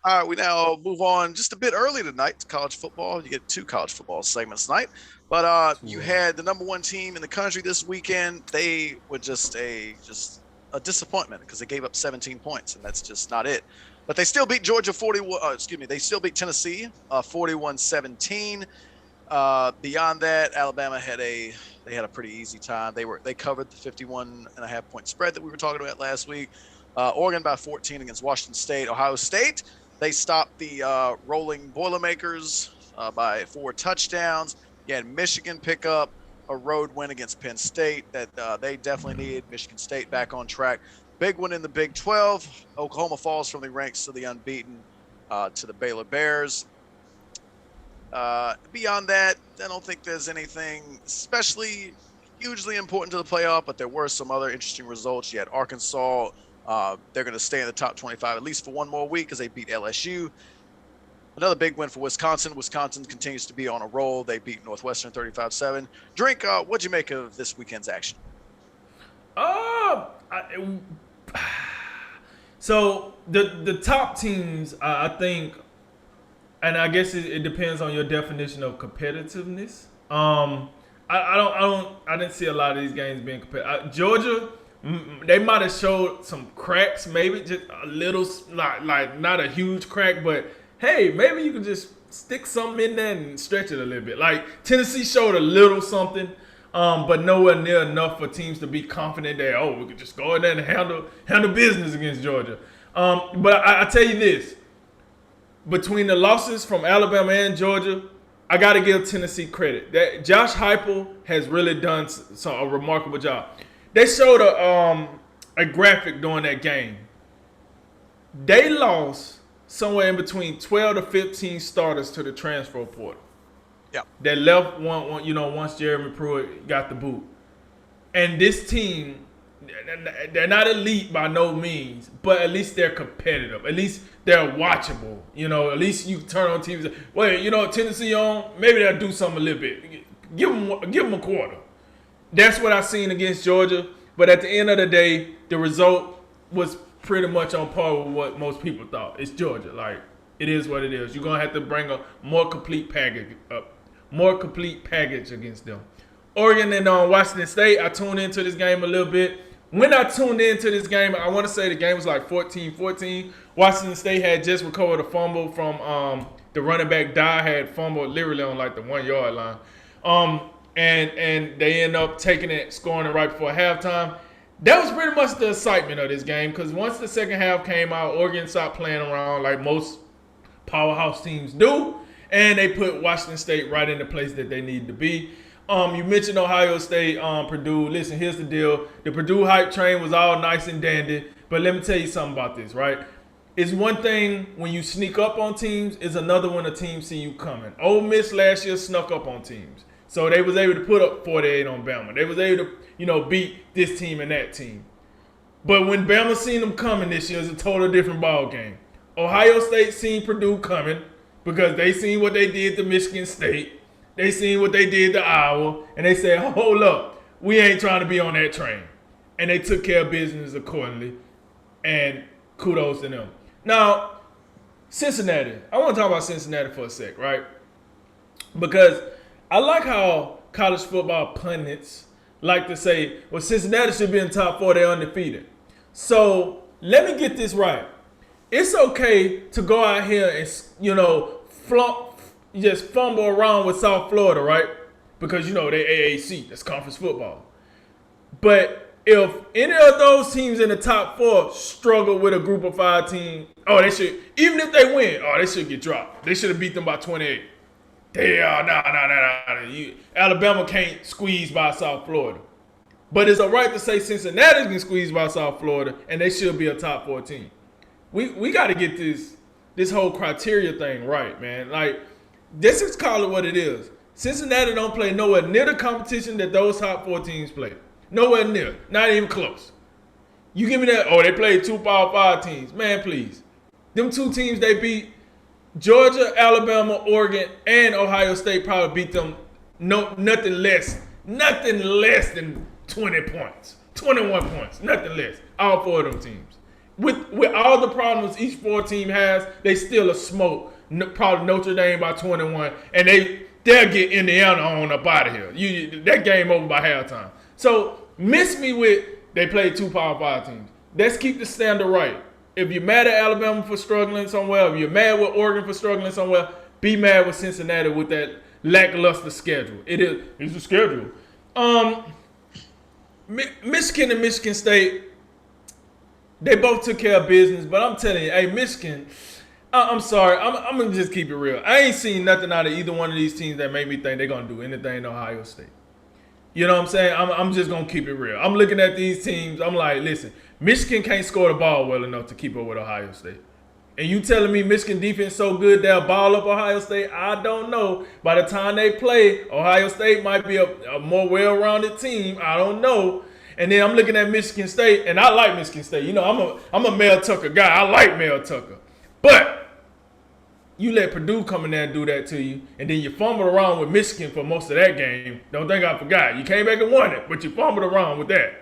All right, we now move on just a bit early tonight to college football. You get two college football segments tonight, but you had the number one team in the country this weekend. They were just a disappointment because they gave up 17 points, and that's just not it. But they still beat Georgia 41. Excuse me, they still beat Tennessee 41-17. Beyond that, Alabama had a pretty easy time. They covered the 51.5 point spread that we were talking about last week. Oregon by 14 against Washington State. Ohio State, they stopped the rolling Boilermakers by 4 touchdowns. You had Michigan pick up a road win against Penn State that they definitely needed. Michigan State back on track. Big one in the Big 12. Oklahoma falls from the ranks to the unbeaten to the Baylor Bears. Beyond that, I don't think there's anything especially hugely important to the playoff, but there were some other interesting results. You had Arkansas. They're going to stay in the top 25 at least for one more week because they beat LSU. Another big win for Wisconsin. Wisconsin continues to be on a roll. They beat Northwestern 35-7. Drink, what'd you make of this weekend's action? So the top teams, I think, and I guess it depends on your definition of competitiveness. I didn't see a lot of these games being competitive. Georgia, they might have showed some cracks, maybe just a little, like not a huge crack, but hey, maybe you can just stick something in there and stretch it a little bit. Like Tennessee showed a little something, but nowhere near enough for teams to be confident that we could just go in there and handle business against Georgia. But I tell you this. Between the losses from Alabama and Georgia, I got to give Tennessee credit. That Josh Heupel has really done a remarkable job. They showed a graphic during that game. They lost somewhere in between 12 to 15 starters to the transfer portal. Yeah. They left once Jeremy Pruitt got the boot. And this team, they're not elite by no means, but at least they're competitive. At least they're watchable. At least you turn on teams. Well, Tennessee on, maybe they'll do something a little bit. Give them a quarter. That's what I seen against Georgia. But at the end of the day, the result was pretty much on par with what most people thought. It's Georgia. Like, it is what it is. You're gonna have to bring a more complete package against them. Oregon and Washington State, I tuned into this game a little bit. When I tuned into this game, I want to say the game was like 14-14. Washington State had just recovered a fumble from the running back. Had fumbled literally on like the 1 yard line. And they end up taking it, scoring it right before halftime. That was pretty much the excitement of this game because once the second half came out, Oregon stopped playing around like most powerhouse teams do, and they put Washington State right in the place that they need to be. You mentioned Ohio State, Purdue. Listen, here's the deal. The Purdue hype train was all nice and dandy, but let me tell you something about this, right? It's one thing when you sneak up on teams. It's another when a team see you coming. Ole Miss last year snuck up on teams. So they was able to put up 48 on Bama. They was able to, beat this team and that team. But when Bama seen them coming this year, it's a total different ball game. Ohio State seen Purdue coming because they seen what they did to Michigan State. They seen what they did to Iowa, and they said, hold up, we ain't trying to be on that train. And they took care of business accordingly, and kudos to them. Now, Cincinnati. I want to talk about Cincinnati for a sec, right? Because I like how college football pundits like to say, well, Cincinnati should be in the top 4, they're undefeated. So let me get this right. It's okay to go out here and, just fumble around with South Florida, right? Because, they AAC, that's conference football. But if any of those teams in the top 4 struggle with a group of 5 team, they should, even if they win, they should get dropped. They should have beat them by 28. Alabama can't squeeze by South Florida. But it's all right to say Cincinnati can squeeze by South Florida, and they should be a top 4 team. We got to get this whole criteria thing right, man. Like, this is call it what it is. Cincinnati don't play nowhere near the competition that those top 4 teams play. Nowhere near. Not even close. You give me that, they played 2 Power 5 teams. Man, please. Them 2 teams they beat, Georgia, Alabama, Oregon, and Ohio State probably beat them nothing less than 20 points. 21 points. Nothing less. All 4 of them teams. with all the problems each 4 team has, they still a smoke. Probably Notre Dame by 21, and they'll get Indiana on up out of here. That game over by halftime. So miss me with they played 2 Power 5 teams. Let's keep the standard right. If you're mad at Alabama for struggling somewhere, if you're mad with Oregon for struggling somewhere, be mad with Cincinnati with that lackluster schedule. It's a schedule. Michigan and Michigan State, they both took care of business, but I'm telling you, hey, Michigan, I'm sorry, I'm going to just keep it real. I ain't seen nothing out of either one of these teams that made me think they're going to do anything in Ohio State. You know what I'm saying? I'm just going to keep it real. I'm looking at these teams, I'm like, listen, Michigan can't score the ball well enough to keep up with Ohio State. And you telling me Michigan defense so good they'll ball up Ohio State? I don't know. By the time they play, Ohio State might be a more well-rounded team. I don't know. And then I'm looking at Michigan State, and I like Michigan State. You know, I'm a Mel Tucker guy. I like Mel Tucker. But you let Purdue come in there and do that to you, and then you fumbled around with Michigan for most of that game. Don't think I forgot. You came back and won it, but you fumbled around with that.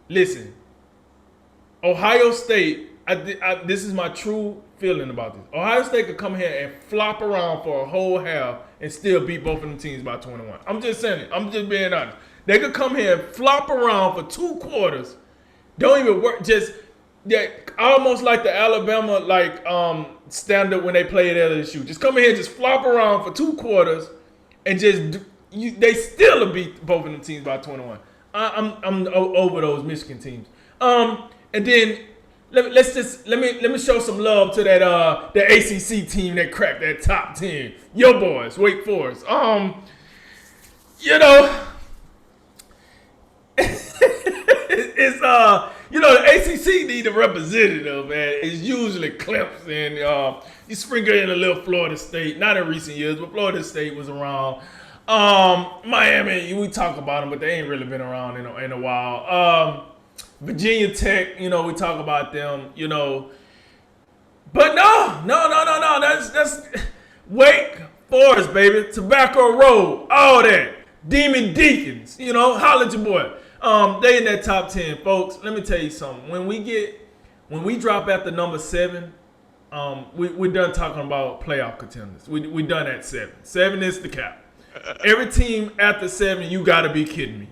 Listen, Ohio State, this is my true feeling about this. Ohio State could come here and flop around for a whole half and still beat both of them teams by 21. I'm just saying it. I'm just being honest. They could come here and flop around for 2 quarters. Don't even work. Just almost like the Alabama standard when they played LSU. Just come in here, just flop around for 2 quarters, and they still beat both of them teams by 21. I'm over those Michigan teams. And then let me show some love to that the ACC team that cracked that top 10. Your boys, Wake Forest. You know. It's the ACC need a representative, man. It's usually Clemson. You sprinkle in a little Florida State, not in recent years, but Florida State was around. Miami, we talk about them, but they ain't really been around in a while. Virginia Tech, we talk about them, But no. That's Wake Forest, baby. Tobacco Road, all that. Demon Deacons, holla at your boy. They in that top 10, folks. Let me tell you something. When we drop after number 7, we're done talking about playoff contenders. We done at 7. 7 is the cap. Every team after 7, you got to be kidding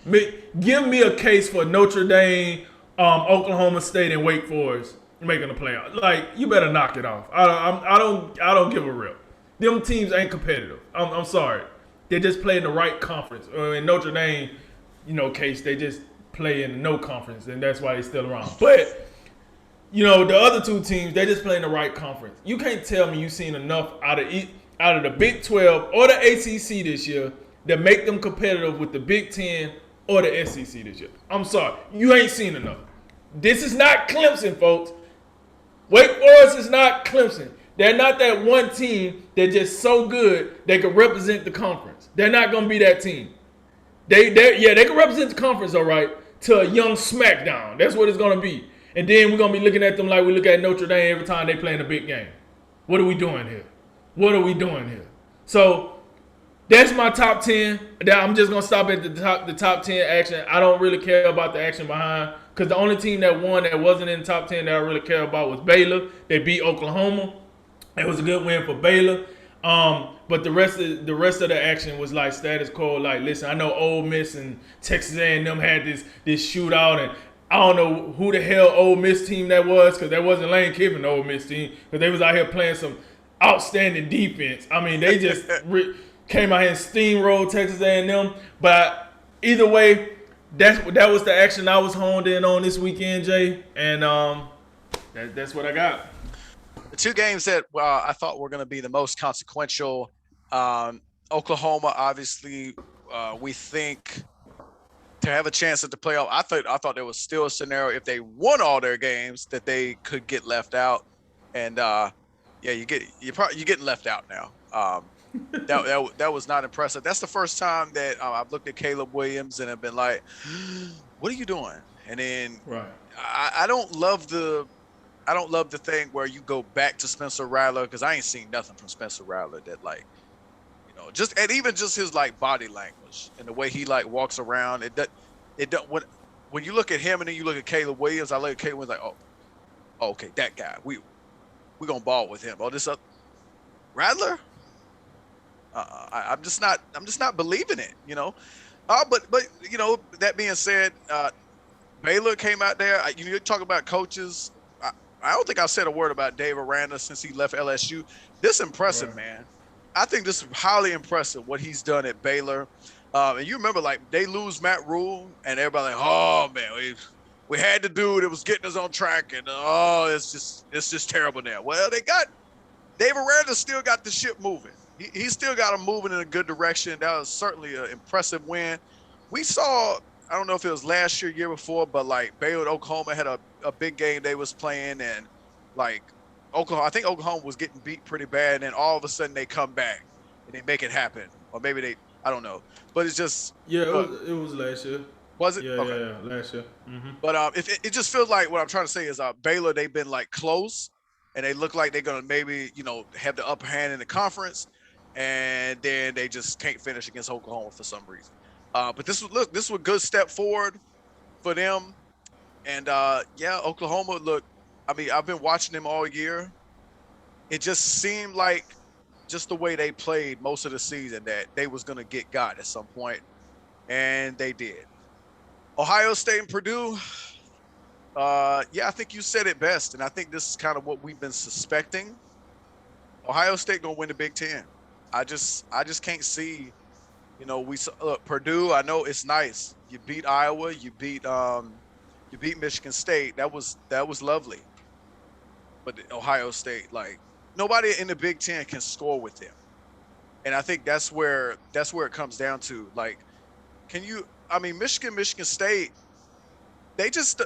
me. Give me a case for Notre Dame, Oklahoma State, and Wake Forest making the playoff. Like, you better knock it off. I don't give a rip. Them teams ain't competitive. I'm sorry. They just play in the right conference. In Notre Dame, case, they just play in no conference, and that's why they're still around. But, the other 2 teams, they just play in the right conference. You can't tell me you've seen enough out of the Big 12 or the ACC this year that make them competitive with the Big 10 or the SEC this year. I'm sorry. You ain't seen enough. This is not Clemson, folks. Wake Forest is not Clemson. They're not that one team that's just so good they can represent the conference. They're not going to be that team. They can represent the conference, all right, to a young SmackDown. That's what it's going to be. And then we're going to be looking at them like we look at Notre Dame every time they play in a big game. What are we doing here? So that's my top 10. I'm just going to stop at the top 10 action. I don't really care about the action behind, because the only team that won that wasn't in the top 10 that I really care about was Baylor. They beat Oklahoma. It was a good win for Baylor. But the rest of the action was like status quo. Like, listen, I know Ole Miss and Texas A&M had this shootout, and I don't know who the hell Ole Miss team that was, because that wasn't Lane Kiffin Ole Miss team, because they was out here playing some outstanding defense. I mean, they just came out here and steamrolled Texas A&M. But either way, that was the action I was honed in on this weekend, Jay, and that's what I got. The 2 games that I thought were going to be the most consequential, Oklahoma, obviously, we think to have a chance at the playoff. I thought there was still a scenario if they won all their games that they could get left out, and you're getting left out now. That was not impressive. That's the first time that I've looked at Caleb Williams and have been like, "What are you doing?" And then right. I don't love the thing where you go back to Spencer Rattler, because I ain't seen nothing from Spencer Rattler that even just his body language and the way he walks around. When when you look at him and then you look at Caleb Williams, I look at Caleb Williams like, oh, okay, that guy. We're gonna ball with him. Oh, this Rattler? I'm just not believing it, you know. But you know, that being said, Baylor came out there. You talk about coaches. I don't think I've said a word about Dave Aranda since he left LSU. This impressive, Right. man. I think this is highly impressive what he's done at Baylor. And you remember, like, they lose Matt Rule, and everybody like, oh man, we had the dude that was getting us on track, and it's just terrible now. Well, Dave Aranda still got the ship moving. He still got them moving in a good direction. That was certainly an impressive win. We saw, I don't know if it was last year before, but like Baylor, Oklahoma had a big game they was playing, and like I think Oklahoma was getting beat pretty bad, and then all of a sudden they come back and they make it happen. Or maybe I don't know. But it's just, Yeah, it was last year. was it? Yeah, Okay. yeah, last year. Mm-hmm. But if it just feels like what I'm trying to say is Baylor, they've been like close, and they look like they're gonna maybe have the upper hand in the conference, and then they just can't finish against Oklahoma for some reason. But this was a good step forward for them, and yeah, Oklahoma. Look, I mean, I've been watching them all year. It just seemed like just the way they played most of the season that they was gonna get got at some point, and they did. Ohio State and Purdue. Yeah, I think you said it best, and I think this is kind of what we've been suspecting. Ohio State gonna win the Big Ten. I just can't see. Look, Purdue. I know it's nice. You beat Iowa. You beat Michigan State. That was lovely. But Ohio State, like, nobody in the Big Ten can score with them, and I think that's where it comes down to. Like, I mean, Michigan State. They just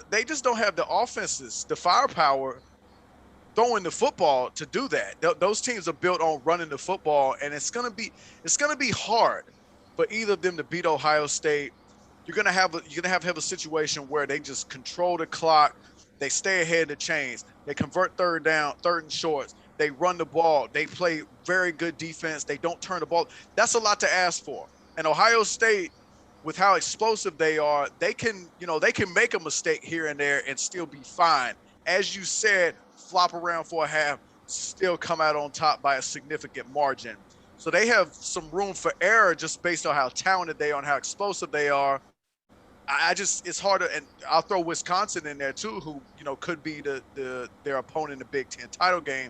don't have the offenses, the firepower, throwing the football to do that. Those teams are built on running the football, and it's gonna be hard for either of them to beat Ohio State. You're gonna have a situation where they just control the clock, they stay ahead of the chains, they convert third and shorts, they run the ball, they play very good defense, they don't turn the ball. That's a lot to ask for. And Ohio State, with how explosive they are, they can make a mistake here and there and still be fine. As you said, flop around for a half, still come out on top by a significant margin. So they have some room for error just based on how talented they are and how explosive they are. It's hard to, and I'll throw Wisconsin in there too, who could be their opponent in the Big Ten title game.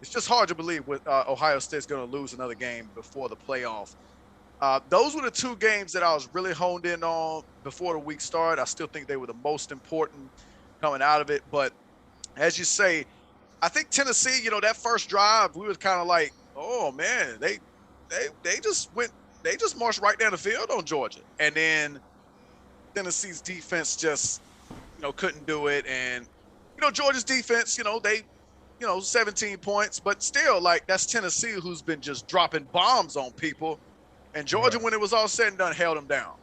It's just hard to believe Ohio State's going to lose another game before the playoff. Those were the two games that I was really honed in on before the week started. I still think they were the most important coming out of it. But as you say, I think Tennessee, that first drive, we was kind of like, oh man, they just marched right down the field on Georgia. And then Tennessee's defense just, couldn't do it. And, Georgia's defense, they 17 points, but still, like, that's Tennessee, who's been just dropping bombs on people. And Georgia, when it was all said and done, held them down.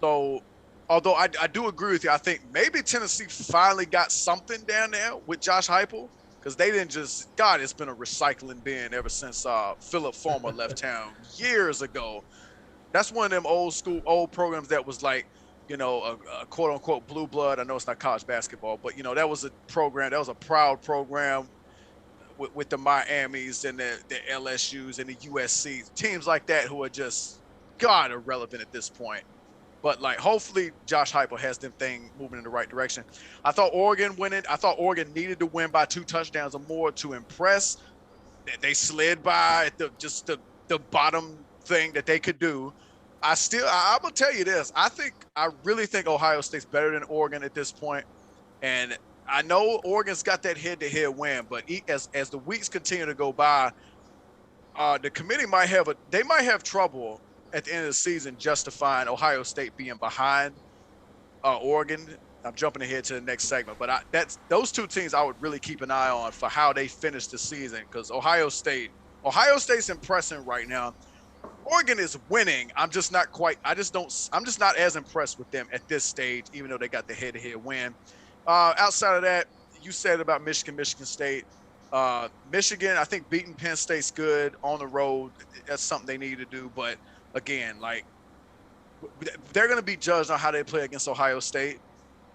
So, although I do agree with you, I think maybe Tennessee finally got something down there with Josh Heupel, because they didn't just, God, it's been a recycling bin ever since Philip Fulmer left town years ago. That's one of them old programs that was like, a quote unquote blue blood. I know it's not college basketball, but that was a program, that was a proud program with the Miamis and the LSUs and the USCs, teams like that who are just, God, irrelevant at this point. But, like, hopefully Josh Heupel has them thing moving in the right direction. I thought Oregon needed to win by 2 touchdowns or more to impress. They slid by at the bottom thing that they could do. I'm going to tell you this. I really think Ohio State's better than Oregon at this point. And I know Oregon's got that head-to-head win, but as the weeks continue to go by, the committee might have trouble at the end of the season justifying Ohio State being behind Oregon. I'm jumping ahead to the next segment, but those two teams I would really keep an eye on for how they finish the season, because Ohio State's impressing right now. Oregon is winning. I'm just not as impressed with them at this stage, even though they got the head-to-head win. Outside of that, you said about Michigan State. Michigan, I think beating Penn State's good on the road. That's something they need to do. But again, like, they're going to be judged on how they play against Ohio State.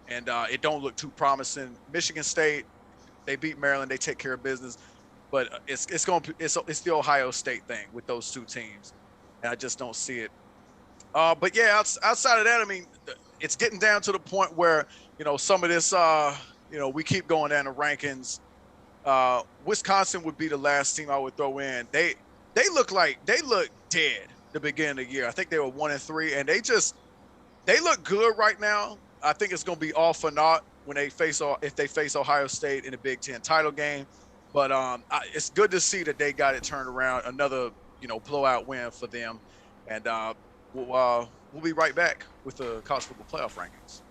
and it don't look too promising. Michigan State, they beat Maryland, they take care of business, but it's the Ohio State thing with those two teams, and I just don't see it. But yeah, outside of that, I mean, it's getting down to the point where some of this, we keep going down the rankings. Wisconsin would be the last team I would throw in. They look dead the beginning of the year. I think they were 1-3, and they look good right now. I think it's going to be all for naught when if they face Ohio State in the Big Ten title game. But it's good to see that they got it turned around. Another blowout win for them, and we'll be right back with the college football playoff rankings.